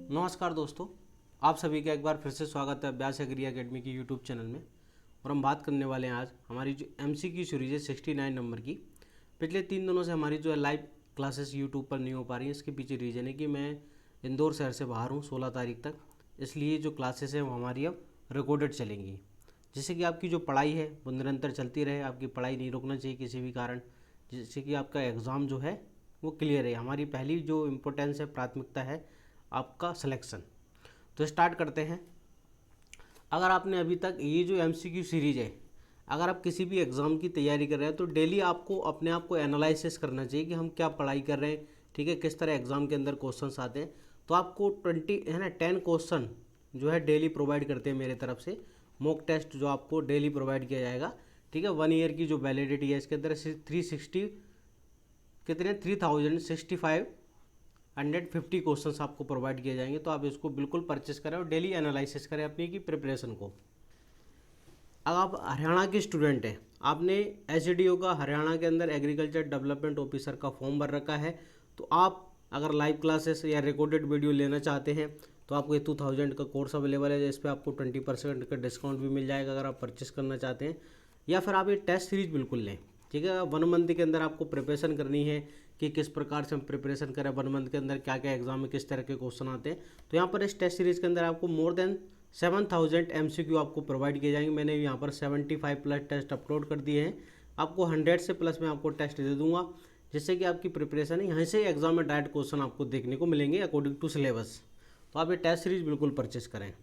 नमस्कार दोस्तों, आप सभी का एक बार फिर से स्वागत है अभ्यास एग्री एकेडमी की यूट्यूब चैनल में। और हम बात करने वाले हैं आज हमारी जो एमसी की सीरीज है 69 नंबर की। पिछले 3 दिनों से हमारी जो है लाइव क्लासेस यूट्यूब पर नहीं हो पा रही हैं। इसके पीछे रीज़न है कि मैं इंदौर शहर से बाहर हूँ 16 तारीख तक, इसलिए जो क्लासेस हैं वो हमारी अब रिकॉर्डेड चलेंगी, जिससे कि आपकी जो पढ़ाई है वो निरंतर चलती रहे। आपकी पढ़ाई नहीं रुकना चाहिए किसी भी कारण, जिससे कि आपका एग्ज़ाम जो है वो क्लियर है। हमारी पहली जो इम्पोर्टेंस है, प्राथमिकता है आपका सिलेक्शन। तो स्टार्ट करते हैं। अगर आपने अभी तक ये जो एमसीक्यू सीरीज है, अगर आप किसी भी एग्ज़ाम की तैयारी कर रहे हैं तो डेली आपको अपने आप को एनालिसिस करना चाहिए कि हम क्या पढ़ाई कर रहे हैं, ठीक है, किस तरह एग्ज़ाम के अंदर क्वेश्चंस आते हैं। तो आपको 20 है ना 10 क्वेश्चन जो है डेली प्रोवाइड करते हैं मेरे तरफ से, मॉक टेस्ट जो आपको डेली प्रोवाइड किया जाएगा, ठीक है। 1 ईयर की जो वैलिडिटी है इसके अंदर 360 कितने 3050 क्वेश्चंस आपको प्रोवाइड किए जाएंगे। तो आप इसको बिल्कुल परचेस करें और डेली एनालिसिस करें अपनी की प्रिपरेशन को। अब आप हरियाणा के स्टूडेंट हैं, आपने एसडीओ का हरियाणा के अंदर एग्रीकल्चर डेवलपमेंट ऑफिसर का फॉर्म भर रखा है, तो आप अगर लाइव क्लासेस या रिकॉर्डेड वीडियो लेना चाहते हैं तो आपको ये 2000 का कोर्स अवेलेबल है, जिस पर आपको 20% का डिस्काउंट भी मिल जाएगा अगर आप परचेस करना चाहते हैं। या फिर आप ये टेस्ट सीरीज बिल्कुल लें, ठीक है। 1 मंथ के अंदर आपको प्रिपरेशन करनी है कि किस प्रकार से हम प्रिपरेशन करें, 1 मंथ के अंदर क्या क्या एग्जाम में किस तरह के क्वेश्चन आते हैं। तो यहाँ पर इस टेस्ट सीरीज़ के अंदर आपको मोर देन 7000 MCQ आपको प्रोवाइड किए जाएंगे। मैंने यहाँ पर 75 प्लस टेस्ट अपलोड कर दिए हैं। आपको 100 से प्लस मैं आपको टेस्ट दे दूंगा, जिससे कि आपकी प्रिपरेशन है यहाँ से एग्जाम में डायरेक्ट क्वेश्चन आपको देखने को मिलेंगे अकॉर्डिंग टू सिलेबस। तो आप ये टेस्ट सीरीज बिल्कुल परचेस करें।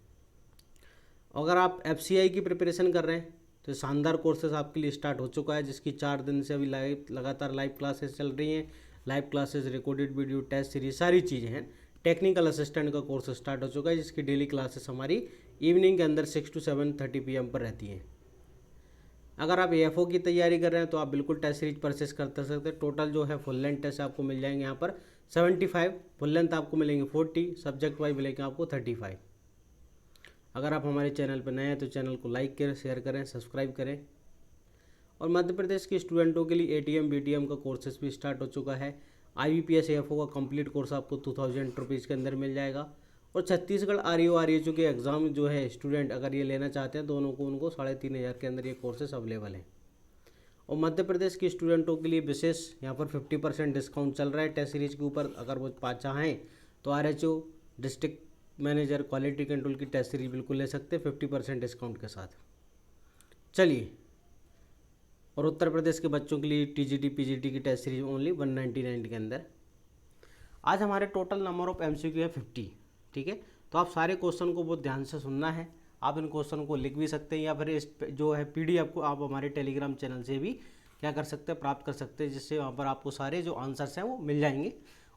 अगर आप FCI की प्रिपरेशन कर रहे हैं तो शानदार कोर्सेज आपके लिए स्टार्ट हो चुका है, जिसकी 4 दिन से अभी लगातार लाइव क्लासेस चल रही हैं। Live classes, recorded video, test series, सारी चीज़ें हैं। टेक्निकल असिस्टेंट का कोर्स स्टार्ट हो चुका है, जिसकी डेली क्लासेस हमारी इवनिंग के अंदर 6 to 7:30 PM पर रहती हैं। अगर आप AFO की तैयारी कर रहे हैं तो आप बिल्कुल टेस्ट सीरीज परचेस कर सकते हैं। टोटल जो है फुल लेंथ टेस्ट आपको मिल जाएंगे यहाँ पर 75, फुल लेंथ आपको मिलेंगे 40, सब्जेक्ट वाइज मिलेंगे आपको 35। अगर आप हमारे चैनल पर नए हैं तो चैनल को लाइक करें, शेयर करें, सब्सक्राइब करें। और मध्य प्रदेश के स्टूडेंटों के लिए ATM BTM का कोर्सेज भी स्टार्ट हो चुका है। IBPS AFO का कंप्लीट कोर्स आपको 2000 रुपीज़ के अंदर मिल जाएगा। और छत्तीसगढ़ REO REHO के एग्ज़ाम जो है स्टूडेंट अगर ये लेना चाहते हैं दोनों को, उनको 3500 के अंदर ये कोर्सेज अवेलेबल हैं। और मध्य प्रदेश के स्टूडेंटों के लिए विशेष यहाँ पर 50% डिस्काउंट चल रहा है टेस्ट सीरीज़ के ऊपर। अगर वो चाहें तो RHO district manager quality control की टेस्ट सीरीज बिल्कुल ले सकते हैं 50% डिस्काउंट के साथ। चलिए, और उत्तर प्रदेश के बच्चों के लिए TGT PGT की टेस्ट सीरीज ओनली 199 के अंदर। आज हमारे टोटल नंबर ऑफ MCQ है 50, ठीक है। तो आप सारे क्वेश्चन को बहुत ध्यान से सुनना है। आप इन क्वेश्चन को लिख भी सकते हैं या फिर इस जो है PDF को आप हमारे टेलीग्राम चैनल से भी क्या कर सकते हैं, प्राप्त कर सकते हैं, जिससे वहाँ पर आपको सारे जो आंसर्स हैं वो मिल जाएंगे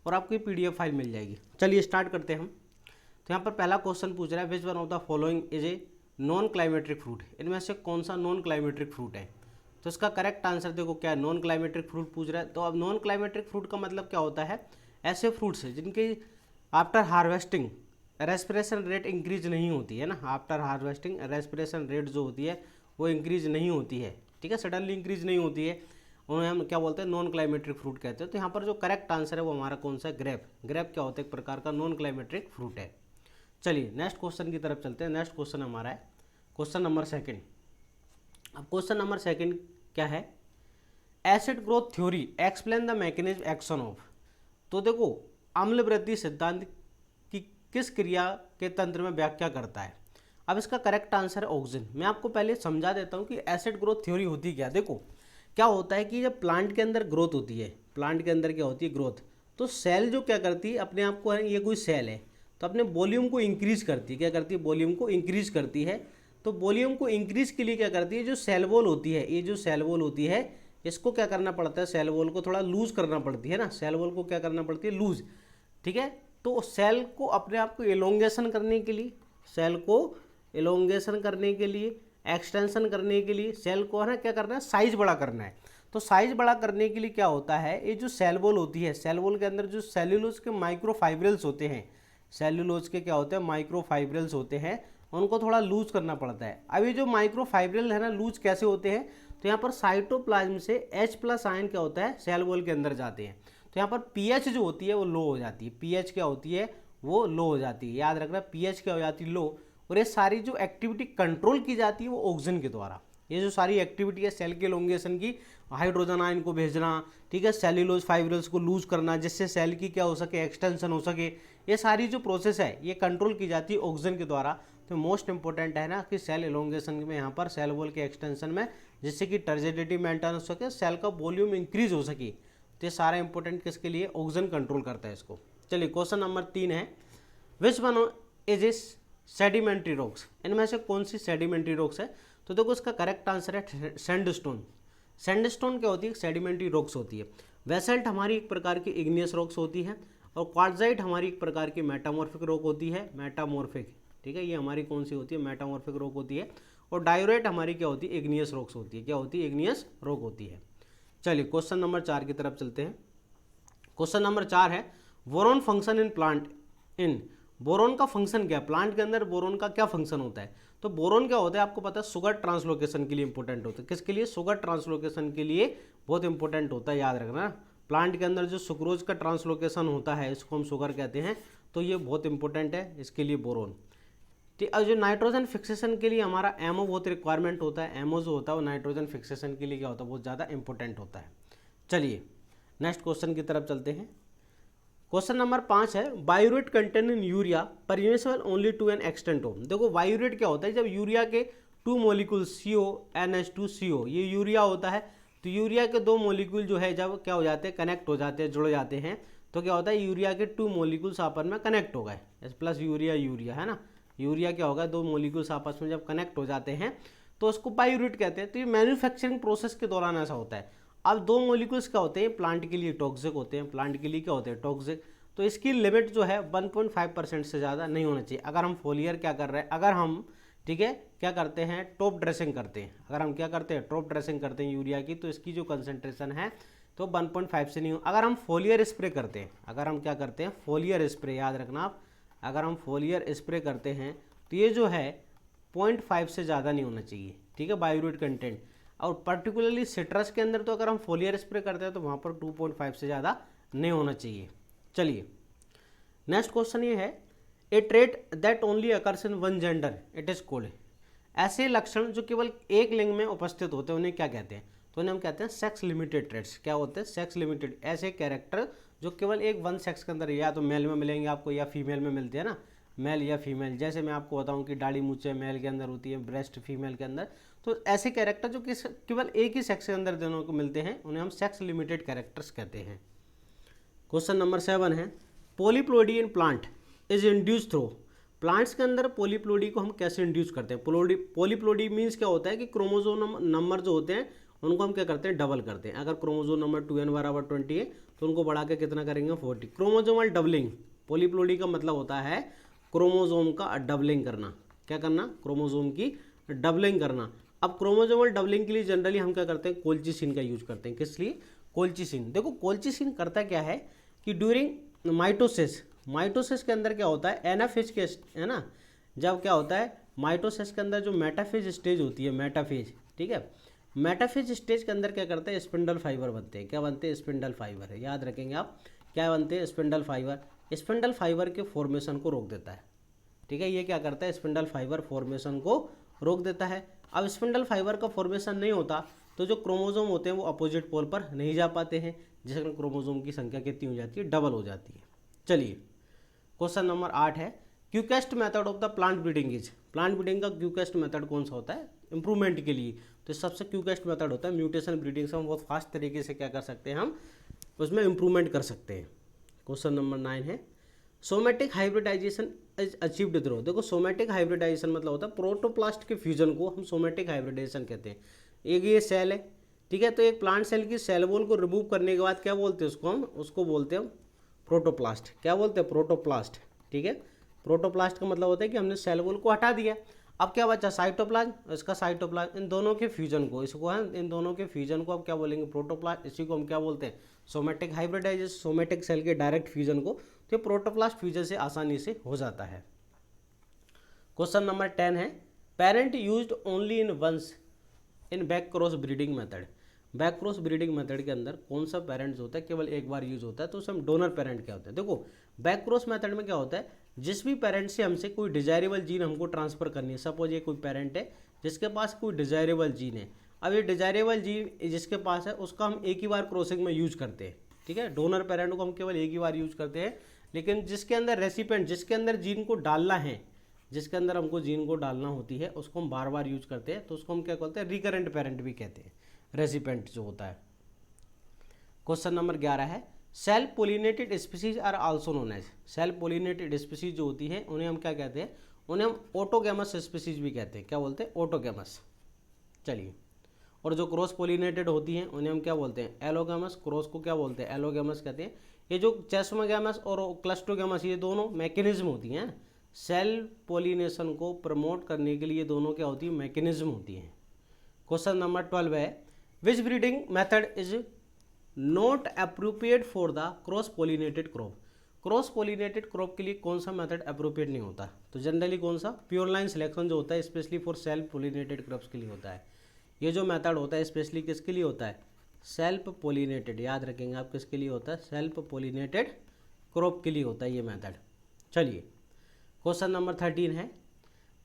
और आपको ये PDF फाइल मिल जाएगी। चलिए स्टार्ट करते हैं हम। तो यहाँ पर पहला क्वेश्चन पूछ रहा है, which one of the following is a non climacteric fruit. इनमें से कौन सा नॉन क्लाइमेट्रिक फ्रूट है। तो इसका करेक्ट आंसर देखो क्या है, नॉन क्लाइमेट्रिक फ्रूट पूछ रहा है। तो अब नॉन क्लाइमेट्रिक फ्रूट का मतलब क्या होता है, ऐसे फ्रूट्स हैं जिनके after harvesting respiration rate increase नहीं होती है ना। आफ्टर हार्वेस्टिंग रेस्पिरेशन रेट जो होती है वो इंक्रीज नहीं होती है, ठीक है, सडनली इंक्रीज नहीं होती है, उन्हें हम क्या बोलते हैं, नॉन क्लाइमेट्रिक फ्रूट कहते हैं। तो यहाँ पर जो करेक्ट आंसर है वो हमारा कौन सा है, ग्रेप। ग्रेप क्या होता है, एक प्रकार का नॉन क्लाइमेट्रिक फ्रूट है। चलिए नेक्स्ट क्वेश्चन की तरफ चलते हैं। नेक्स्ट क्वेश्चन हमारा है क्वेश्चन नंबर 2। अब क्वेश्चन नंबर 2 क्या है, acid growth theory explain the mechanism action of. तो देखो, अम्ल वृद्धि सिद्धांत की किस क्रिया के तंत्र में व्याख्या करता है। अब इसका करेक्ट आंसर है ऑक्सीजन। मैं आपको पहले समझा देता हूँ कि एसिड ग्रोथ थ्योरी होती क्या। देखो क्या होता है कि जब प्लांट के अंदर ग्रोथ होती है, प्लांट के अंदर क्या होती है, ग्रोथ, तो सेल जो क्या करती है अपने आप को, ये कोई सेल है तो अपने वॉल्यूम को इंक्रीज करती है। क्या करती है, वॉल्यूम को इंक्रीज करती है। तो वॉल्यूम को इंक्रीज के लिए क्या करती है, जो सेल वॉल होती है, ये जो सेल वॉल होती है इसको क्या करना पड़ता है, सेल वॉल को थोड़ा लूज करना पड़ती है ना। सेल वॉल को क्या करना पड़ती है, लूज, ठीक है। तो सेल को अपने आप को एलोंगेशन करने के लिए, सेल को एलोंगेशन करने के लिए, एक्सटेंशन करने के लिए सेल को है ना क्या करना है, साइज बड़ा करना है। तो साइज बड़ा करने के लिए क्या होता है, ये जो सेल वॉल होती है, सेल वॉल के अंदर जो सेल्यूलोज के माइक्रोफाइब्रिल्स होते हैं, सेल्यूलोज के क्या होते हैं, माइक्रोफाइब्रिल्स होते हैं, उनको थोड़ा लूज करना पड़ता है। अब ये जो माइक्रोफाइब्रिल है ना, लूज कैसे होते हैं, तो यहाँ पर साइटोप्लाज्म से H+ आयन क्या होता है, सेल वॉल के अंदर जाते हैं। तो यहाँ पर pH जो होती है वो लो हो जाती है। pH क्या होती है, वो लो हो जाती है। याद रखना पीएच क्या हो जाती है, लो। और ये सारी जो एक्टिविटी कंट्रोल की जाती है वो ऑक्सीजन के द्वारा। ये जो सारी एक्टिविटी है सेल के एलोंगेशन की, हाइड्रोजन आयन को भेजना, ठीक है, सेल्यूलोज फाइब्रिल्स को लूज करना जिससे सेल की क्या हो सके, एक्सटेंशन हो सके, ये सारी जो प्रोसेस है ये कंट्रोल की जाती है ऑक्सीजन के द्वारा। तो मोस्ट इंपॉर्टेंट है ना कि सेल एलोंगेशन में यहाँ पर सेल वॉल के एक्सटेंशन में, जिससे कि टर्जिडिटी मेंटेन हो सके, सेल का वॉल्यूम इंक्रीज हो सके। तो ये सारा इंपॉर्टेंट किसके लिए, ऑक्सीजन कंट्रोल करता है इसको। चलिए क्वेश्चन नंबर 3 है, विच वन इज इस सेडिमेंट्री रॉक्स, इनमें से कौन सी सेडिमेंट्री रॉक्स है। तो देखो इसका करेक्ट आंसर है सैंडस्टोन। सैंडस्टोन क्या होती है, सेडिमेंट्री रॉक्स होती है। बेसाल्ट हमारी एक प्रकार की इग्नियस रॉक्स होती है, और क्वार्टजाइट हमारी एक प्रकार की मेटामॉर्फिक रॉक होती है, मेटामॉर्फिक, ठीक है, ये हमारी कौन सी होती है, मेटामॉर्फिक रॉक होती है। और डायोराइट हमारी क्या होती है, इग्नियस रॉक्स होती है। क्या होती है, इग्नियस रॉक होती है। चलिए क्वेश्चन नंबर 4 की तरफ चलते हैं। क्वेश्चन नंबर 4 है, boron function in plant in, boron का फंक्शन क्या है, प्लांट के अंदर बोरॉन का क्या फंक्शन होता है। तो बोरॉन क्या होता है आपको पता है, शुगर ट्रांसलोकेशन के लिए इंपॉर्टेंट होता है। किसके लिए, शुगर ट्रांसलोकेशन के लिए बहुत इंपॉर्टेंट होता है, याद रखना। प्लांट के अंदर जो सुक्रोज का ट्रांसलोकेशन होता है इसको हम शुगर कहते हैं, तो ये बहुत इंपॉर्टेंट है इसके लिए बोरॉन। ठीक, और जो नाइट्रोजन फिक्सेशन के लिए हमारा एमओ बहुत रिक्वायरमेंट होता है, एमओ जो होता है वो नाइट्रोजन फिक्सेशन के लिए क्या होता है, बहुत ज़्यादा इंपॉर्टेंट होता है। चलिए नेक्स्ट क्वेश्चन की तरफ चलते हैं। क्वेश्चन नंबर 5 है, biuret content in urea permissible only to an extent हो। देखो बायोरेट क्या होता है, जब यूरिया के 2 मॉलिक्यूल CO NH2CO, ये यूरिया होता है, तो यूरिया के 2 मॉलिक्यूल जो है जब क्या हो जाते हैं, कनेक्ट हो जाते हैं, जुड़ जाते हैं, तो क्या होता है, यूरिया के 2 मॉलिक्यूल्स आपस में कनेक्ट हो गए, प्लस यूरिया यूरिया है ना, यूरिया क्या होगा, 2 मॉलिक्यूल्स आपस में जब कनेक्ट हो जाते हैं तो उसको बायोरेट कहते हैं। तो ये मैन्युफैक्चरिंग प्रोसेस के दौरान ऐसा होता है। अब 2 मॉलिक्यूल्स क्या होते हैं, प्लांट के लिए टॉक्सिक होते हैं, प्लांट के लिए क्या होते हैं, टॉक्सिक। तो इसकी लिमिट जो है 1.5% से ज़्यादा नहीं होना चाहिए। अगर हम फोलियर क्या कर रहे हैं, अगर हम, ठीक है, क्या करते हैं, टॉप ड्रेसिंग करते हैं, अगर हम क्या करते हैं, टॉप ड्रेसिंग करते हैं यूरिया की, तो इसकी जो कंसंट्रेशन है तो 1.5 से नहीं हो। अगर हम फोलियर स्प्रे करते हैं, अगर हम क्या करते हैं, फोलियर स्प्रे, याद रखना आप, अगर हम फोलियर स्प्रे करते हैं तो ये जो है 0.5 से ज़्यादा नहीं होना चाहिए, ठीक है, बायोरेट कंटेंट। और पर्टिकुलरली सिट्रस के अंदर तो अगर हम फोलियर स्प्रे करते हैं तो वहाँ पर 2.5 से ज़्यादा नहीं होना चाहिए। चलिए नेक्स्ट क्वेश्चन ये है, ए trait that only occurs in one gender it is called, ऐसे लक्षण जो केवल एक लिंग में उपस्थित होते हैं उन्हें क्या कहते हैं। तो उन्हें हम कहते हैं सेक्स लिमिटेड ट्रेट्स। क्या होते हैं, सेक्स लिमिटेड, ऐसे कैरेक्टर जो केवल एक वन सेक्स के अंदर, या तो मेल में मिलेंगे आपको या फीमेल में मिलते हैं ना, मेल या फीमेल। जैसे मैं आपको बताऊं कि दाढ़ी मूछें मेल के अंदर होती है, ब्रेस्ट फीमेल के अंदर। तो ऐसे कैरेक्टर जो कि केवल एक ही सेक्स के अंदर दोनों को मिलते हैं उन्हें हम सेक्स लिमिटेड कैरेक्टर्स कहते हैं। क्वेश्चन नंबर 7 है, polyploidy in plant is induce through, plants के अंदर पॉलीप्लोइडी को हम कैसे इंड्यूस करते हैं। पॉलीप्लोइडी मीन्स क्या होता है कि क्रोमोसोम नंबर जो होते हैं उनको हम क्या करते हैं, डबल करते हैं। अगर क्रोमोसोम नंबर 2n बराबर 20 है तो उनको बढ़ा के कितना करेंगे, 40। क्रोमोसोमल डबलिंग, पॉलीप्लोइडी का मतलब होता है क्रोमोसोम का डबलिंग करना। क्या करना, क्रोमोसोम की डबलिंग करना। अब क्रोमोसोमल डबलिंग के लिए जनरली हम क्या करते हैं, कोल्चिसिन का यूज करते हैं। किस लिए, कोल्चिसिन। देखो कोल्चिसिन करता क्या है कि ड्यूरिंग माइटोसिस, माइटोसिस के अंदर क्या होता है, एनाफेज के, है ना, जब क्या होता है माइटोसिस के अंदर जो मेटाफेज स्टेज होती है, मेटाफेज, ठीक है, मेटाफेज स्टेज के अंदर क्या करते हैं, स्पिंडल फाइबर बनते हैं। क्या बनते हैं, स्पिंडल फाइबर है, याद रखेंगे आप, क्या बनते हैं, स्पिंडल फाइबर। स्पिंडल फाइबर के फॉर्मेशन को रोक देता है, ठीक है, ये क्या करता है, स्पिंडल फाइबर फॉर्मेशन को रोक देता है। अब स्पिंडल फाइबर का फॉर्मेशन नहीं होता तो जो क्रोमोसोम होते हैं वो अपोजिट पोल पर नहीं जा पाते हैं, जिसके कारण क्रोमोसोम की संख्या कितनी हो जाती है, डबल हो जाती है। चलिए क्वेश्चन नंबर 8 है, quickest method of the plant breeding is, plant breeding का क्यूकेस्ट मेथड कौन सा होता है, इंप्रूवमेंट के लिए। तो सबसे क्यूकेस्ट मेथड होता है म्यूटेशन ब्रीडिंग से हम बहुत फास्ट तरीके से क्या कर सकते हैं, हम उसमें इंप्रूवमेंट कर सकते हैं। क्वेश्चन नंबर 9 है, somatic hybridization is achieved through. देखो सोमेटिक हाइब्रिडाइजेशन मतलब होता है प्रोटोप्लास्ट के फ्यूजन को हम सोमेटिक हाइब्रिडाइजेशन कहते हैं। एक ये सेल है, ठीक है, तो एक प्लांट सेल की सेल वॉल को रिमूव करने के बाद क्या बोलते हैं उसको, हम उसको बोलते हैं प्रोटोप्लास्ट। क्या बोलते हैं, प्रोटोप्लास्ट, ठीक है। प्रोटोप्लास्ट का मतलब होता है कि हमने सेल वॉल को हटा दिया, अब क्या बचा, साइटोप्लाज्म, इसका साइटोप्लाज्म, इन दोनों के फ्यूजन को, इसको है इन दोनों के फ्यूजन को अब क्या बोलेंगे, प्रोटोप्लास्ट। इसी को हम क्या बोलते हैं, सोमेटिक हाइब्रिडाइजेशन, सोमेटिक सेल के डायरेक्ट फ्यूजन को, तो प्रोटोप्लास्ट फ्यूजन से आसानी से हो जाता है। क्वेश्चन नंबर 10 है, parent used only in once in back cross breeding method. Back cross breeding method के अंदर कौन सा पेरेंट्स होता है केवल एक बार यूज होता है, तो उसे हम डोनर पेरेंट क्या होता है। देखो बैक क्रॉस मेथड में क्या होता है, जिस भी पेरेंट से हमसे कोई डिजायरेबल जीन हमको ट्रांसफर करनी है, सपोज ये कोई पेरेंट है जिसके पास कोई डिजायरेबल जीन है, अब ये डिजायरेबल जीन जिसके पास है उसका हम एक ही बार क्रॉसिंग में यूज करते हैं, ठीक है। डोनर पेरेंट को हम केवल एक ही बार यूज करते हैं, लेकिन जिसके अंदर रेसिपेंट, जिसके अंदर जीन को डालना है, जिसके अंदर हमको जीन को डालना होती है उसको हम बार बार यूज करते हैं, तो उसको हम क्या कहते हैं, रिकरेंट पेरेंट भी कहते हैं, रेसिपेंट जो होता है। क्वेश्चन नंबर 11 है, self pollinated species are also known as, self pollinated species जो होती है उन्हें हम क्या कहते हैं, उन्हें हम ऑटोगैमस स्पीसीज भी कहते हैं। क्या बोलते हैं, ऑटोगैमस। चलिए, और जो क्रॉस पोलिनेटेड होती हैं उन्हें हम क्या बोलते हैं, एलोगैमस। क्रॉस को क्या बोलते हैं, एलोगैमस कहते हैं। ये जो चेस्मोगैमस और क्लस्टोगैमस ये दोनों मैकेनिज्म होती हैं, सेल्फ पोलिनेशन को प्रमोट करने के लिए दोनों क्या होती है, मैकेनिज्म होती हैं। क्वेश्चन नंबर 12 है, which breeding method is not appropriate for the cross pollinated crop, cross pollinated crop के लिए कौन सा मेथड अप्रोप्रिएट नहीं होता, तो जनरली कौन सा, प्योर लाइन सिलेक्शन जो होता है specially for self pollinated crops के लिए होता है। ये जो मेथड होता है स्पेशली किसके लिए होता है, सेल्फ पोलिनेटेड, याद रखेंगे आप किसके लिए होता है, सेल्फ पोलिनेटेड क्रॉप के लिए होता है ये मेथड। चलिए, क्वेश्चन नंबर 13 है,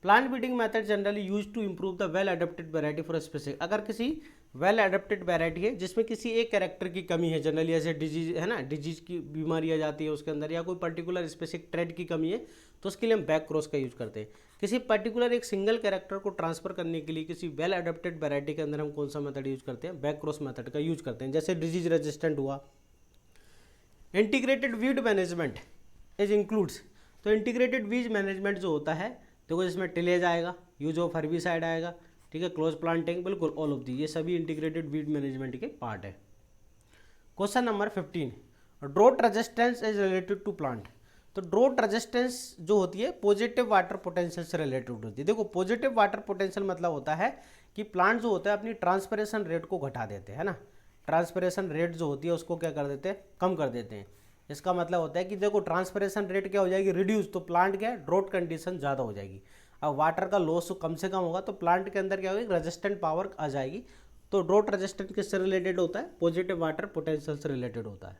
plant breeding method generally use to improve the well adapted variety for specific, अगर किसी वेल अडेप्टेड वैरायटी है जिसमें किसी एक कैरेक्टर की कमी है, जनरली ऐसे डिजीज है ना, डिजीज की बीमारी आ जाती है उसके अंदर, या कोई पर्टिकुलर स्पेसिफिक ट्रेड की कमी है, तो उसके लिए हम बैक क्रॉस का यूज करते हैं। किसी पर्टिकुलर एक सिंगल कैरेक्टर को ट्रांसफर करने के लिए किसी वेल अडेप्टेड वैरायटी के अंदर हम कौन सा मेथड यूज करते हैं, बैक क्रॉस मेथड का यूज करते हैं। जैसे डिजीज रेजिस्टेंट हुआ। Integrated weed management is includes, तो इंटीग्रेटेड वीज मैनेजमेंट जो होता है, देखो इसमें टिलेज आएगा, यूज ऑफ हर्बिसाइड आएगा, ठीक है, क्लोज प्लांटिंग, बिल्कुल ऑल ऑफ दी, ये सभी इंटीग्रेटेड वीड मैनेजमेंट के पार्ट है। Question number 15, drought resistance is related to plant, तो ड्रोट रेजिस्टेंस जो होती है पॉजिटिव वाटर पोटेंशियल से रिलेटेड होती है। देखो पॉजिटिव वाटर पोटेंशियल मतलब होता है कि प्लांट जो होता है अपनी ट्रांसपिरेशन रेट को घटा देते हैं, है ना, ट्रांसपिरेशन रेट जो होती है उसको क्या कर देते हैं, कम कर देते हैं। इसका मतलब होता है कि देखो ट्रांसपिरेशन रेट क्या हो जाएगी, रिड्यूस, तो प्लांट क्या है, ड्रोट कंडीशन ज़्यादा हो जाएगी। अब वाटर का लॉस कम से कम होगा तो प्लांट के अंदर क्या होगी, रेजिस्टेंट पावर आ जाएगी। तो ड्रोट रेजिस्टेंट किससे रिलेटेड होता है, पॉजिटिव वाटर पोटेंशियल से रिलेटेड होता है।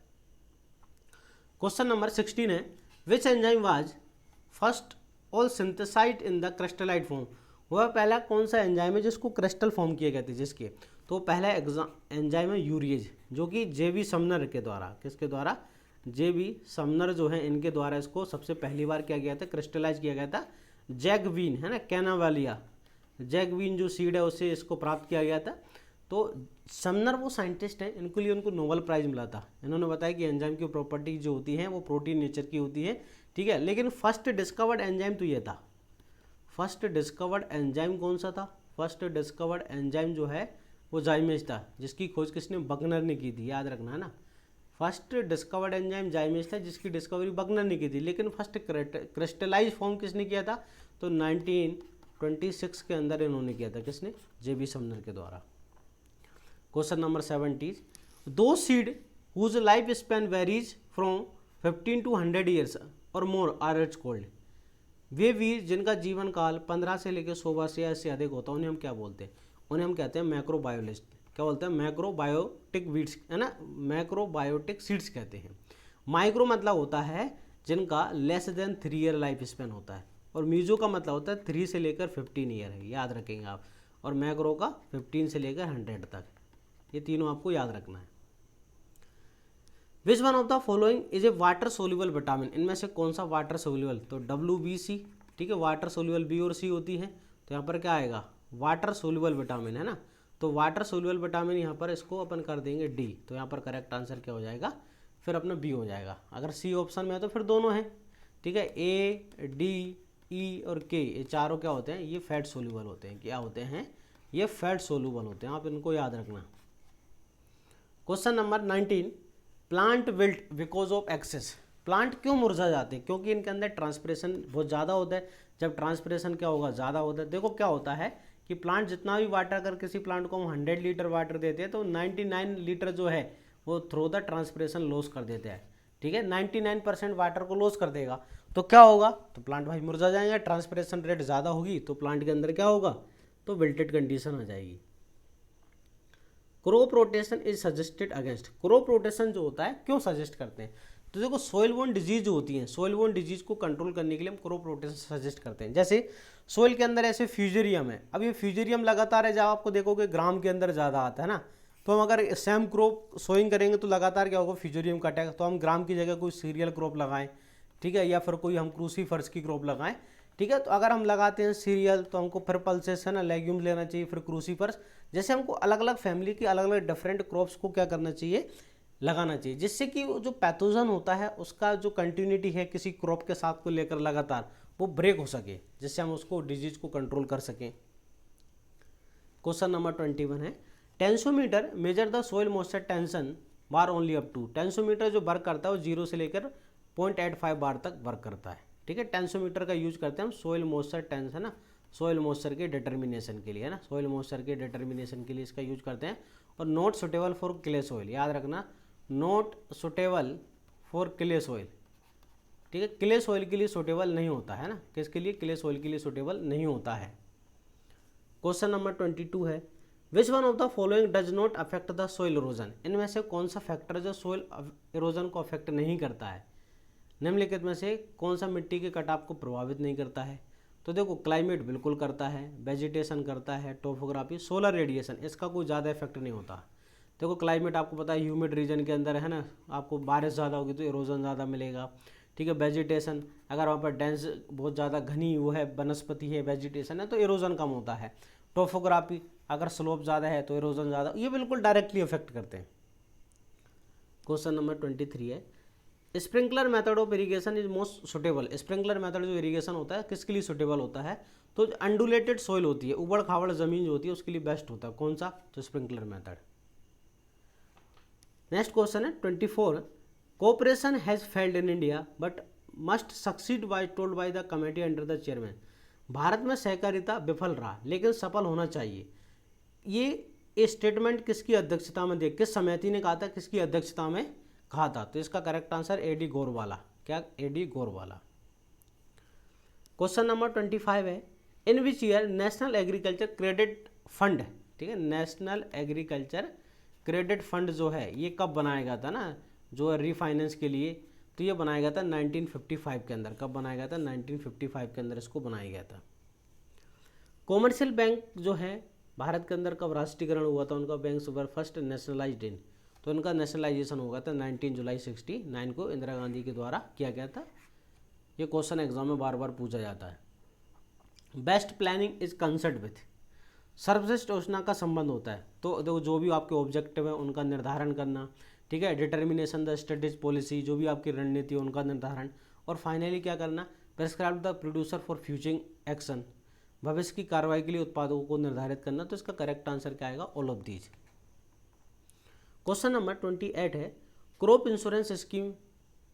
क्वेश्चन नंबर 16 है, which enzyme was first all synthesized in the crystallite form, वह पहला कौन सा एंजाइम है जिसको क्रिस्टल फॉर्म किए गए थे, जिसके, तो पहला एंजाइम है यूरिएज, जो कि जेवी समनर के द्वारा, किसके द्वारा, जेवी समनर जो है इनके द्वारा इसको सबसे पहली बार क्या गया था, क्रिस्टलाइज किया गया था। जैगवीन है ना, कैनावालिया, जैगवीन जो सीड है उससे इसको प्राप्त किया गया था। तो समनर वो साइंटिस्ट हैं, इनके लिए उनको नोबेल प्राइज मिला था। इन्होंने बताया कि एंजाइम की प्रॉपर्टी जो होती है वो प्रोटीन नेचर की होती है, ठीक है। लेकिन फर्स्ट डिस्कवर्ड एंजाइम तो ये था, फर्स्ट डिस्कवर्ड एंजाइम कौन सा था, फर्स्ट डिस्कवर्ड एंजाइम जो है वो जाइमेज था, जिसकी खोज किसने, बकनर ने की थी, याद रखना है ना। फर्स्ट डिस्कवर्ड एंजाइम जाइमेज था जिसकी डिस्कवरी बकनर ने की थी, लेकिन फर्स्ट क्रिस्टलाइज फॉर्म किसने किया था, तो 1926 के अंदर इन्होंने किया था, किसने, जेबी समनर के द्वारा। क्वेश्चन नंबर 17, दो seed whose life span varies from 15 to 100 years और मोर आर इट्स कॉल्ड, वे वीर जिनका जीवन काल 15 से लेकर 100 वर्ष या इससे अधिक होता है उन्हें हम क्या बोलते हैं, उन्हें हम कहते हैं मैक्रोबायोलिस्ट। क्या बोलते हैं, मैक्रोबायोटिक वीड्स, है ना, मैक्रोबायोटिक सीड्स कहते हैं। माइक्रो मतलब होता है जिनका less than 3 year life span होता है, और मीजो का मतलब होता है 3 से लेकर 15 ईयर है, याद रखेंगे आप, और मैक्रो का 15 से लेकर 100 तक, ये तीनों आपको याद रखना है। Which one of the following is A water soluble vitamin, इनमें से कौन सा वाटर सोल्यूबल, तो WBC, ठीक है, वाटर सोल्यूबल बी और सी होती है, तो यहाँ पर क्या आएगा, वाटर सोल्यूबल विटामिन, है ना। तो वाटर सोल्यूबल विटामिन यहाँ पर इसको अपन कर देंगे D, तो यहाँ पर करेक्ट आंसर क्या हो जाएगा, फिर अपना B हो जाएगा। अगर C ऑप्शन में है तो फिर दोनों हैं, ठीक है, A, D, E और K, ये चारों क्या होते हैं, ये फैट सोल्यूबल होते हैं, क्या होते हैं, ये फैट सोल्यूबल होते हैं, आप इनको याद रखना। Question number 19, plant wilt because of excess, plant क्यों मुरझा जाते हैं, क्योंकि इनके अंदर ट्रांसपिरेशन बहुत ज़्यादा होता है। जब ट्रांसपिरेशन क्या होगा, ज़्यादा होता है, देखो क्या होता है कि प्लांट जितना भी वाटर, अगर किसी प्लांट को हम 100 लीटर वाटर देते हैं तो 99 लीटर जो है वो थ्रू द ट्रांसपिरेशन लॉस कर देते हैं, ठीक है, 99% वाटर को लॉस कर देगा, तो क्या होगा, तो प्लांट भाई मुरझा जाएगा। ट्रांसपिरेशन रेट ज़्यादा होगी तो प्लांट के अंदर क्या होगा, तो विल्टेड कंडीशन आ जाएगी। Crop rotation is suggested against, crop rotation जो होता है क्यों सजेस्ट करते हैं, तो देखो सोइल बोर्न डिजीज जो होती है, सोइल बोर्न डिजीज को कंट्रोल करने के लिए हम क्रॉप रोटेशन सजेस्ट करते हैं। जैसे सोइल के अंदर ऐसे फ्यूजेरियम है, अब ये फ्यूजेरियम लगातार है, जब आपको देखोगे ग्राम के अंदर ज़्यादा आता है ना, तो हम अगर सेम क्रॉप सोइंग करेंगे तो लगातार क्या होगा, फ्यूजेरियम कटेगा, तो हम ग्राम की जगह कोई सीरियल क्रॉप लगाएं, ठीक है, या फिर कोई हम क्रूसीफर्स की क्रॉप लगाएं, ठीक है। तो अगर हम लगाते हैं सीरियल तो हमको फिर पल्सेस है ना, लेग्यूम लेना चाहिए, फिर क्रूसीफर्स, जैसे हमको अलग अलग फैमिली की अलग अलग डिफरेंट क्रॉप्स को क्या करना चाहिए, लगाना चाहिए, जिससे कि जो पैथोजन होता है उसका जो कंटिन्यूटी है किसी क्रॉप के साथ को लेकर लगातार वो ब्रेक हो सके, जिससे हम उसको डिजीज को कंट्रोल कर सकें। क्वेश्चन नंबर 21 है, tensiometer measure the soil moisture tension bar only up to, tensiometer जो वर्क करता है वो 0 से लेकर 0.85 बार तक वर्क करता है, ठीक है। टेंसोमीटर का यूज करते हैं हम सोइल मॉइस्चर टेंस है ना, सोइल मॉइस्चर के डिटर्मिनेशन के लिए है ना, सोइल मॉइस्चर के डिटर्मिनेशन के लिए इसका यूज करते हैं। और not suitable for clay soil, याद रखना, not suitable for clay soil, ठीक है, क्ले सोइल के लिए सुटेबल नहीं होता है ना, किसके लिए, क्ले सोइल के लिए सुटेबल नहीं होता है। क्वेश्चन नंबर 22 है, which one of the following does not affect the soil erosion, इनमें से कौन सा फैक्टर जो सोइल इरोजन को अफेक्ट नहीं करता है, निम्नलिखित में से कौन सा मिट्टी के कटाव को प्रभावित नहीं करता है, तो देखो क्लाइमेट बिल्कुल करता है, वेजिटेशन करता है, टोपोग्राफी, सोलर रेडिएशन, इसका कोई ज़्यादा इफेक्ट नहीं होता। देखो क्लाइमेट आपको पता है ह्यूमिड रीजन के अंदर है ना, आपको बारिश ज़्यादा होगी तो इरोजन ज़्यादा मिलेगा, ठीक है। वेजिटेशन, अगर वहाँ पर डेंस बहुत ज़्यादा घनी वो है वनस्पति है, वेजिटेशन है, तो इरोजन कम होता है। टोपोग्राफी, अगर स्लोप ज़्यादा है तो इरोजन ज़्यादा, ये बिल्कुल डायरेक्टली अफेक्ट करते हैं। क्वेश्चन नंबर 23 है, sprinkler method of irrigation is most suitable, sprinkler method जो इरीगेशन होता है किसके लिए सुटेबल होता है, तो अंडुलेटेड सॉइल होती है, उबड़ खाबड़ जमीन जो होती है उसके लिए बेस्ट होता है, कौन सा, तो स्प्रिंकलर मेथड। नेक्स्ट क्वेश्चन है 24, cooperation has failed in India but must succeed by told by the committee under the chairman, Bharat में सहकारिता विफल रहा लेकिन सफल होना चाहिए, ये स्टेटमेंट किसकी अध्यक्षता में दे, किस समिति ने कहा था, किसकी अध्यक्षता में कहा था, तो इसका करेक्ट आंसर एडी गोरवाला, क्या, एडी गोरवाला। क्वेश्चन नंबर 25 है, in which year national agriculture credit fund, ठीक है, नेशनल एग्रीकल्चर क्रेडिट फंड जो है ये कब बनाया गया था ना, जो है रीफाइनेंस के लिए, तो ये बनाया गया था 1955 के अंदर, कब बनाया गया था, 1955 के अंदर इसको बनाया गया था। कॉमर्शियल बैंक जो है भारत के अंदर कब राष्ट्रीयकरण हुआ था, उनका बैंक सुपर फर्स्ट नेशनलाइज्ड इन, तो इनका नेशनलाइजेशन होगा था 19 जुलाई 69 को इंदिरा गांधी के द्वारा किया गया था। ये क्वेश्चन एग्जाम में बार बार पूछा जाता है। Best planning is concert with, सर्वश्रेष्ठ योजना का संबंध होता है, तो देखो जो भी आपके ऑब्जेक्टिव है उनका निर्धारण करना, ठीक है, डिटर्मिनेशन द स्ट्रेटेजिक पॉलिसी, जो भी आपकी रणनीति है उनका निर्धारण, और फाइनली क्या करना, prescribe the producer for future action, भविष्य की कार्रवाई के लिए उत्पादों को निर्धारित करना, तो इसका करेक्ट आंसर क्या आएगा, all of these. Question number 28 है, crop insurance scheme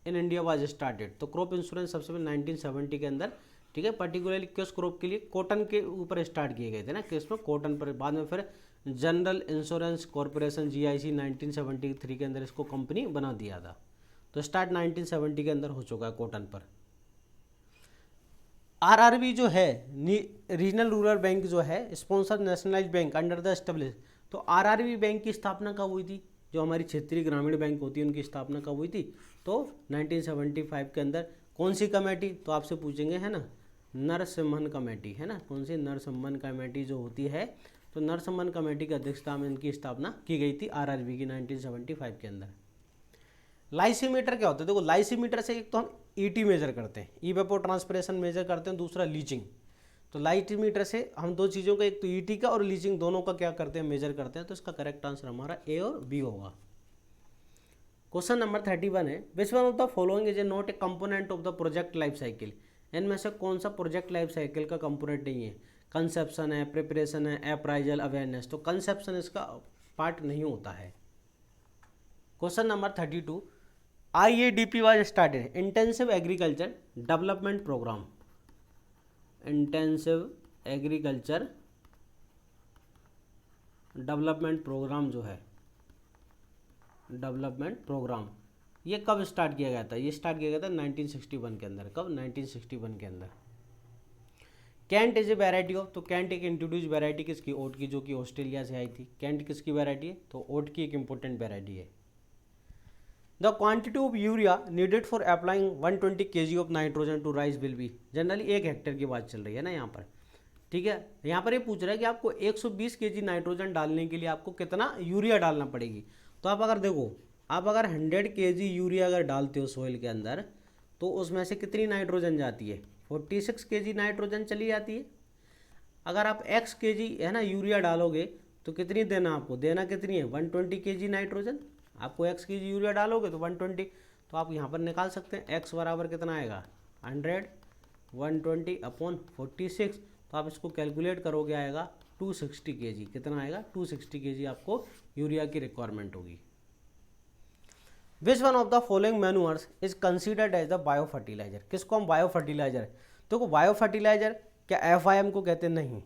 in India was started, तो क्रॉप इंश्योरेंस सबसे पहले 1970 के अंदर, ठीक है, पर्टिकुलरली किस क्रॉप के लिए, कॉटन के ऊपर स्टार्ट किए गए थे ना, किस में, कॉटन पर, बाद में फिर जनरल इंश्योरेंस कॉरपोरेशन GIC 1973 के अंदर इसको कंपनी बना दिया था, तो स्टार्ट 1970 के अंदर हो चुका है कॉटन पर। RRB जो है रीजनल रूरल बैंक जो है sponsor nationalise bank under the establish, तो RRB बैंक की स्थापना कब हुई थी, जो हमारी क्षेत्रीय ग्रामीण बैंक होती है उनकी स्थापना कब हुई थी, तो 1975 के अंदर। कौन सी कमेटी, तो आपसे पूछेंगे है ना, नरसिम्हन कमेटी है ना, कौन सी, नरसिम्हन कमेटी जो होती है, तो नरसिम्हन कमेटी की अध्यक्षता में इनकी स्थापना की गई थी RRB की 1975 के अंदर। लाइसीमीटर क्या होता है, देखो लाइसीमीटर से एक तो हम ET मेजर करते हैं, इवेपोट्रांसपिरेशन मेजर करते हैं, दूसरा लीचिंग, तो लाइसीमीटर से हम दो चीज़ों का, एक तो ET का और लीचिंग दोनों का क्या करते हैं, मेजर करते हैं, तो इसका करेक्ट आंसर हमारा A और B होगा। क्वेश्चन नंबर 31 है, which one of the following is a not a component of the project life cycle, इनमें से कौन सा प्रोजेक्ट लाइफ साइकिल का कंपोनेंट नहीं है, कंसेप्शन है, प्रिपरेशन है, अप्राइजल, अवेयरनेस, तो कंसेप्शन इसका पार्ट नहीं होता है। Question number 32, IADP was started, intensive agriculture development program, intensive agriculture development program जो है, डेवलपमेंट प्रोग्राम, ये कब स्टार्ट किया गया था, ये स्टार्ट किया गया था 1961 के अंदर, कब, 1961 के अंदर। Kent is a variety of, तो कैंट एक इंट्रोड्यूस वेराइटी किसकी, ओट की, जो कि ऑस्ट्रेलिया से आई थी। कैंट किसकी वेराइटी है, तो ओट की एक इंपॉर्टेंट वेराइटी है। The quantity of urea needed for applying 120 kg of nitrogen to rice will be, generally 1 hectare की बात चल रही है ना यहाँ पर, ठीक है। यहाँ पर ये पूछ रहा है कि आपको 120 kg नाइट्रोजन डालने के लिए आपको कितना यूरिया डालना पड़ेगी। तो आप अगर देखो, आप अगर 100 kg यूरिया अगर डालते हो सोइल के अंदर, तो उसमें से कितनी नाइट्रोजन जाती है, 46 kg नाइट्रोजन चली जाती है। अगर आप x kg है ना यूरिया डालोगे तो कितनी देना, आपको देना कितनी है, 120 kg नाइट्रोजन। आपको x kg यूरिया डालोगे तो 120, तो आप यहाँ पर निकाल सकते हैं x बराबर कितना आएगा, 100 120 अपॉन 46, तो आप इसको कैलकुलेट करोगे आएगा 260 kg, कितना आएगा 260 kg आपको यूरिया की रिक्वायरमेंट होगी। Which one of the following manures is considered as the bio fertilizer, किसको हम बायो फर्टिलाइजर, देखो बायो फर्टिलाइजर क्या FIM को कहते हैं, नहीं,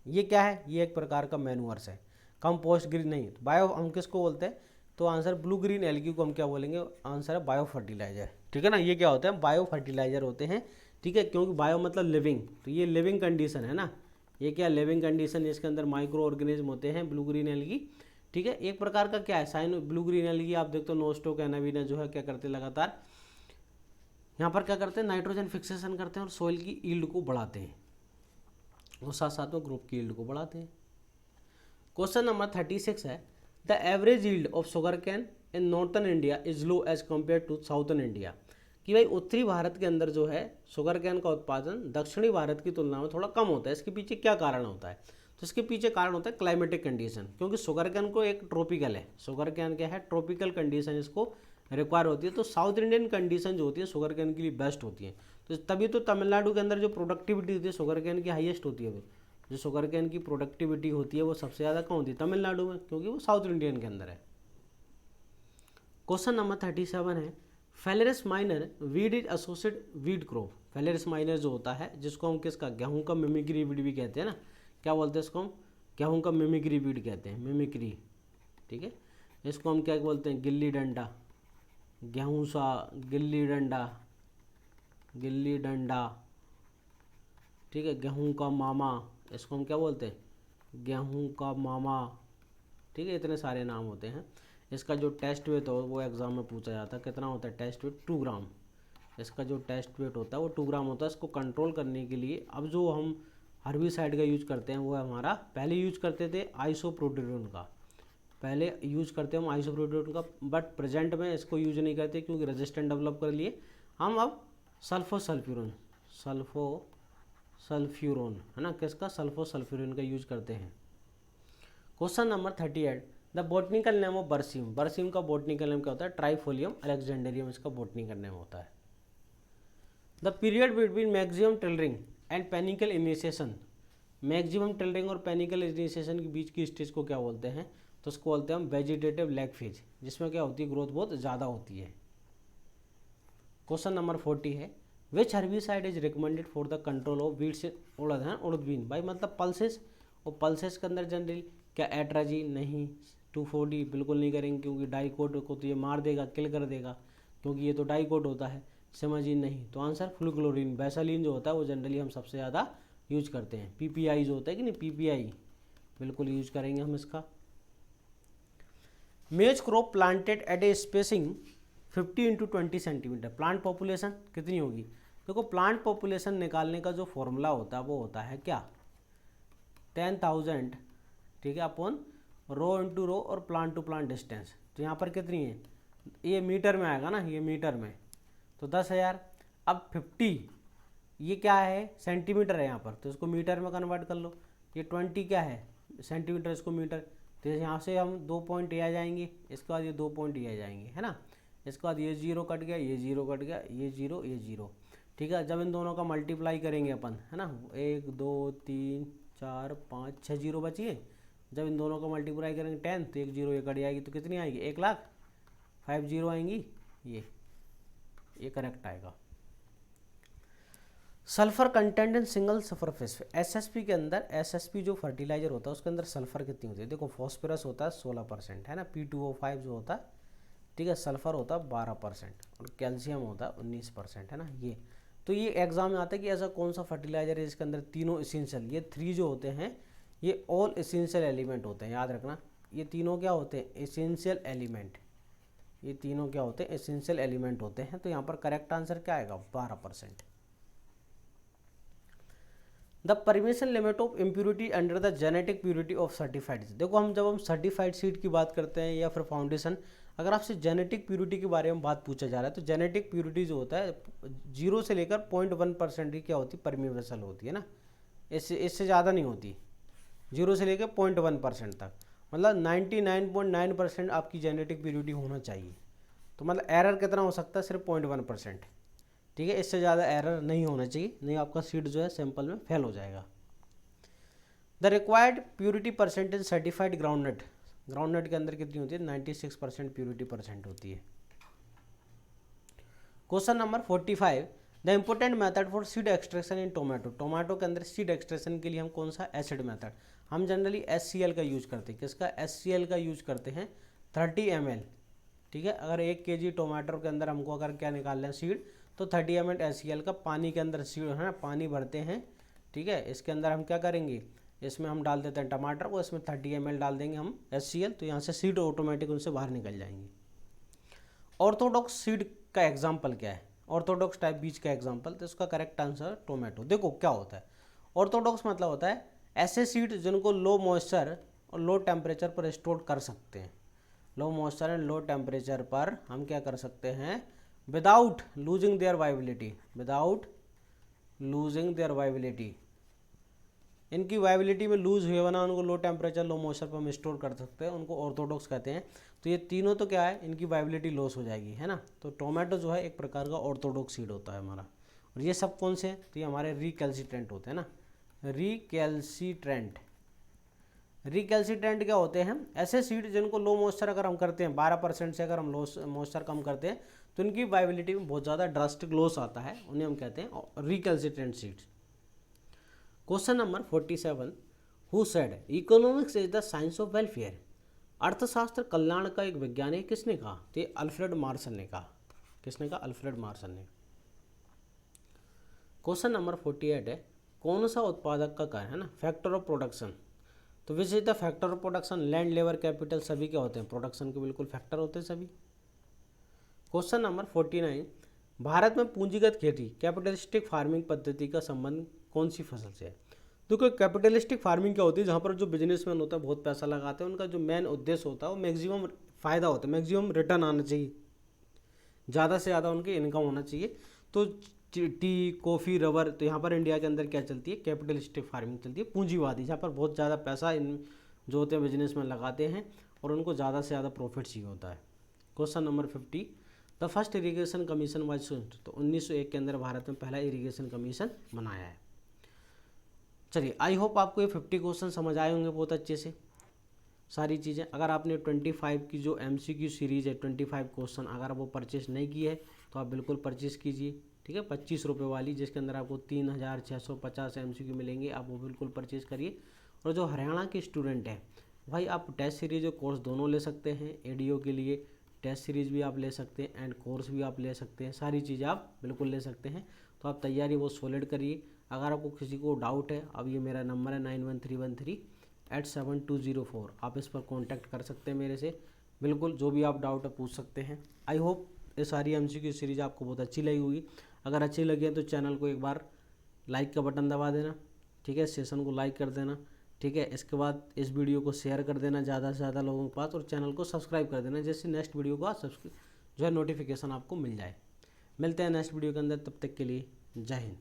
ये क्या है, ये एक प्रकार का मैन्यूअर्स है, कंपोस्ट ग्रीन नहीं, तो बायो हम किसको बोलते हैं, तो आंसर ब्लू ग्रीन एल्गी को हम क्या बोलेंगे, आंसर है बायो फर्टिलाइजर, ठीक है ना। ये क्या होते हैं, बायो फर्टिलाइजर होते हैं, ठीक है, क्योंकि बायो मतलब लिविंग, तो ये लिविंग कंडीशन है ना, ये क्या लिविंग कंडीशन, इसके अंदर माइक्रो ऑर्गेनिज्म होते हैं, ब्लू ग्रीन एल्गी, ठीक है। एक प्रकार का क्या है साइन, ब्लू ग्रीन एल्गी आप देखते हो नोस्टोक एनाविना जो है क्या करते हैं, लगातार यहाँ पर क्या करते हैं, नाइट्रोजन फिक्सेशन करते हैं और सॉइल की ईल्ड को बढ़ाते हैं, और साथ साथ में ग्रुप की ईल्ड को बढ़ाते हैं। क्वेश्चन नंबर 36 है, the average yield of sugarcane in northern India is low as compare to southern India, कि भाई उत्तरी भारत के अंदर जो है शुगर कैन का उत्पादन दक्षिणी भारत की तुलना में थोड़ा कम होता है, इसके पीछे क्या कारण होता है, तो इसके पीछे कारण होता है क्लाइमेटिक कंडीशन, क्योंकि शुगर कैन को एक ट्रॉपिकल है, शुगर कैन क्या है, ट्रॉपिकल कंडीशन इसको रिक्वायर होती है, तो साउथ इंडियन कंडीशन जो होती है शुगर कैन के लिए बेस्ट होती है, तो तभी तो तमिलनाडु के अंदर जो प्रोडक्टिविटी होती है शुगर कैन की हाईएस्ट होती है, जो शुगर कैन की प्रोडक्टिविटी होती है वो सबसे ज़्यादा कहाँ होती है, तमिलनाडु में, क्योंकि वो साउथ इंडियन के अंदर है। क्वेश्चन नंबर 37 है, phalaris minor weed is associate weed crop, phalaris minor जो होता है जिसको हम किसका, गेहूं का मिमिक्री वीड भी कहते हैं ना, क्या बोलते हैं इसको हम, गेहूं का मिमिक्री वीड कहते हैं, मिमिक्री, ठीक है। इसको हम क्या बोलते हैं, गिल्ली डंडा, गेहूं सा गिल्ली डंडा, गिल्ली डंडा, ठीक है, गेहूं का मामा, इसको हम क्या बोलते हैं, गेहूं का मामा, ठीक है, इतने सारे नाम होते हैं। इसका जो टेस्ट वेट हो वो एग्ज़ाम में पूछा जाता है, कितना होता है टेस्ट वेट, 2 ग्राम, इसका जो टेस्ट वेट होता है वो 2 ग्राम होता है। इसको कंट्रोल करने के लिए अब जो हम हर्बिसाइड का यूज करते हैं वो है हमारा, पहले यूज करते थे आइसोप्रोटेरोन का, पहले यूज करते हैं हम आइसोप्रोटेरोन का, बट प्रेजेंट में इसको यूज नहीं करते क्योंकि रेजिस्टेंट डेवलप कर लिए हम अब सल्फोसल्फ्यूरोन, सल्फ्यूरोन है ना, किसका, सल्फोसल्फ्यूरोन का यूज करते हैं। Question number 38, the botanical name of बरसीम, बरसीम का बॉटनिकल नेम क्या होता है, ट्राइफोलियम अलेक्जेंडरियम इसका बॉटनिकल नेम होता है। The period between maximum tillering and panicle initiation, maximum tillering और पेनिकल इनिशिएशन के बीच की स्टेज को क्या बोलते हैं, तो उसको बोलते हैं हम वेजिटेटिव लैग फेज, जिसमें क्या होती है, ग्रोथ बहुत ज़्यादा होती है। क्वेश्चन नंबर 40 है, which herbicide is recommended for the control of weeds in urad है, उड़द बीन, भाई मतलब पल्सेस, और पल्सेस के अंदर जनरली क्या एट्राजी, नहीं, 2,4-D बिल्कुल नहीं करेंगे क्योंकि डाइकोट को तो ये मार देगा, किल कर देगा, क्योंकि ये तो डाइकोट होता है, सिमाजीन नहीं, तो आंसर फ्लूक्लोरीन, वैसलीन जो होता है वो जनरली हम सबसे ज़्यादा यूज करते हैं। PPI जो होता है कि नहीं, PPI बिल्कुल यूज करेंगे हम इसका। मेज क्रॉप प्लांटेड एट ए स्पेसिंग 50 × 20 सेंटीमीटर, प्लांट पॉपुलेशन कितनी होगी, देखो प्लांट पॉपुलेशन निकालने का जो फॉर्मूला होता है वो होता है क्या, 10,000, ठीक है, अपॉन रो इंटू रो और प्लांट टू प्लांट डिस्टेंस, तो यहाँ पर कितनी है, ये मीटर में आएगा ना, ये मीटर में, तो 10,000, अब 50 ये क्या है, सेंटीमीटर है यहाँ पर, तो इसको मीटर में कन्वर्ट कर लो, ये 20 क्या है सेंटीमीटर, इसको मीटर, तो यहाँ से हम 2 पॉइंट ये आ जाएंगे, इसके बाद ये 2 पॉइंट ये आ जाएंगे, है ना, इसके बाद ये 0 कट गया, ये 0 कट गया, ये 0 ये 0, ठीक है। जब इन दोनों का मल्टीप्लाई करेंगे अपन, है ना, 1 2 3 4 5 6 0 बचिए, जब इन दोनों का मल्टीप्लाई करेंगे 10 तो 1 0 ये कट जाएगी, तो कितनी आएगी, 1,00,000, 5 0 आएंगी, ये करेक्ट आएगा। Sulphur content in single surface, SSP के अंदर, SSP जो फर्टिलाइजर होता है उसके अंदर सल्फर कितनी होती है, देखो फॉस्फोरस होता है 16% है ना, P2O5 जो होता है, ठीक है, सल्फर होता है 12% और कैल्शियम होता है 19% है ना, ये तो ये एग्जाम में आता है कि ऐसा कौन सा फर्टिलाइजर है जिसके अंदर तीनों एसेंशियल, ये 3 जो होते हैं ये ऑल एसेंशियल एलिमेंट होते हैं, याद रखना। ये तीनों क्या होते हैं? Essential element. ये तीनों क्या होते हैं? एसेंशियल एलिमेंट होते हैं। तो यहाँ पर करेक्ट आंसर क्या आएगा? 12%। The permission limit of impurity under the genetic purity of certified. देखो हम जब हम सर्टिफाइड सीड की बात करते हैं या फिर फाउंडेशन, अगर आपसे जेनेटिक प्योरिटी के बारे में बात पूछा जा रहा है तो जेनेटिक प्योरिटी जो होता है 0 से लेकर 0.1% की क्या होती है? परमिवेबल होती है ना, इससे ज़्यादा नहीं होती। 0 से लेकर 0.1% तक, मतलब 99.9% आपकी जेनेटिक प्योरिटी होना चाहिए। तो मतलब एरर कितना हो सकता है? सिर्फ 0.1%। ठीक है, इससे ज़्यादा एरर नहीं होना चाहिए, नहीं आपका सीड जो है सैंपल में फेल हो जाएगा। The required purity percentage certified groundnut, groundnut के अंदर कितनी होती है? 96% प्योरिटी परसेंट होती है। Question number 45, the important method for seed extraction in tomato. Tomato के अंदर सीड एक्सट्रैक्शन के लिए हम कौन सा एसिड मेथड? हम जनरली HCl का यूज करते हैं। किसका? HCl का यूज करते हैं 30 ml। ठीक है, अगर 1 kg टोमेटो के अंदर हमको अगर क्या निकालना है? सीड, तो 30 ml HCl का पानी के अंदर सीड है ना, पानी भरते हैं। ठीक है, इसके अंदर हम क्या करेंगे? इसमें हम डाल देते हैं टमाटर को, इसमें 30 ml डाल देंगे हम HCl, तो यहाँ से सीड ऑटोमेटिक उनसे बाहर निकल जाएंगे। ऑर्थोडॉक्स सीड का एग्जाम्पल क्या है? ऑर्थोडॉक्स टाइप बीज का एग्जाम्पल, तो इसका करेक्ट आंसर टोमेटो। देखो क्या होता है ऑर्थोडॉक्स, मतलब होता है ऐसे सीड जिनको लो मॉइस्चर और लो टेम्परेचर पर स्टोर कर सकते हैं। Low moisture and low temperature पर हम क्या कर सकते हैं? Without losing their viability, without losing their viability, इनकी वाइबिलिटी में लूज हुए बना उनको लो टेम्परेचर लो मॉइस्चर पर हम स्टोर कर सकते हैं, उनको ऑर्थोडॉक्स कहते हैं। तो ये तीनों तो क्या है? इनकी वाइबिलिटी लॉस हो जाएगी, है ना। तो टोमेटो जो है एक प्रकार का ऑर्थोडॉक्स सीड होता है हमारा। और ये सब कौन से हैं? तो ये हमारे रिकैल्सिट्रेंट होते हैं ना, रिकैल्सिट्रेंट। रिकैल्सिट्रेंट क्या होते हैं? ऐसे सीड जिनको लो मॉइस्चर अगर हम करते हैं 12% से अगर हम लो मॉइस्चर कम करते हैं तो इनकी वाइबिलिटी में बहुत ज़्यादा ड्रास्टिक लॉस आता है, उन्हें हम कहते हैं recalcitrant seeds. Question number 47, who said economics is the science of welfare. अर्थशास्त्र कल्याण का एक विज्ञान है, किसने कहा? तो ये अल्फ्रेड मार्शल ने कहा। किसने कहा? अल्फ्रेड मार्शल ने। क्वेश्चन नंबर 48 है, कौन सा उत्पादक का कार्य है ना? Factor of production. तो which is the factor of production? Land, labour, capital, सभी क्या होते हैं? प्रोडक्शन के बिल्कुल फैक्टर होते हैं सभी। क्वेश्चन नंबर 49, भारत में पूंजीगत खेती कैपिटलिस्टिक फार्मिंग पद्धति का संबंध कौन सी फसल से है? देखो कैपिटलिस्टिक फार्मिंग क्या होती है? जहाँ पर जो बिजनेसमैन होता है बहुत पैसा लगाते हैं, उनका जो मेन उद्देश्य होता है वो मैक्सिमम फ़ायदा होता है, मैक्सिमम रिटर्न आना चाहिए, ज़्यादा से ज़्यादा उनकी इनकम होना चाहिए। तो टी, कॉफ़ी, रबर, तो यहाँ पर इंडिया के अंदर क्या चलती है? कैपिटलिस्टिक फार्मिंग चलती है, पूंजीवादी, जहाँ पर बहुत ज़्यादा पैसा इन जो होते हैं बिजनेसमैन लगाते हैं और उनको ज़्यादा से ज़्यादा प्रॉफिट चाहिए होता है। Question number 50, the first irrigation commission was, तो 1901 के अंदर भारत में पहला इरीगेशन कमीशन बनाया है। चलिए, आई होप आपको ये 50 क्वेश्चन समझ आए होंगे बहुत अच्छे से सारी चीज़ें। अगर आपने 25 की जो MCQ सीरीज़ है 25 क्वेश्चन अगर वो परचेस नहीं की है तो आप बिल्कुल परचेस कीजिए। ठीक है, 25 रुपये वाली, जिसके अंदर आपको 3650 MCQ मिलेंगे, आप वो बिल्कुल परचेस करिए। और जो हरियाणा के स्टूडेंट हैं भाई, आप टेस्ट सीरीज और कोर्स दोनों ले सकते हैं। ADO के लिए टेस्ट सीरीज़ भी आप ले सकते हैं एंड कोर्स भी आप ले सकते हैं, सारी चीज़ें आप बिल्कुल ले सकते हैं। तो आप तैयारी वो सॉलिड करिए। अगर आपको किसी को डाउट है, अब ये मेरा नंबर है 9131387204, आप इस पर कांटेक्ट कर सकते हैं मेरे से, बिल्कुल जो भी आप डाउट है पूछ सकते हैं। आई होप ये सारी MCQ सीरीज़ आपको बहुत अच्छी लगी होगी। अगर अच्छी लगी है तो चैनल को एक बार लाइक का बटन दबा देना। ठीक है, सेशन को लाइक कर देना। ठीक है, इसके बाद इस वीडियो को शेयर कर देना ज़्यादा से ज़्यादा लोगों के पास, और चैनल को सब्सक्राइब कर देना, जैसे नेक्स्ट वीडियो का जो है नोटिफिकेशन आपको मिल जाए। मिलते हैं नेक्स्ट वीडियो के अंदर, तब तक के लिए जय हिंद।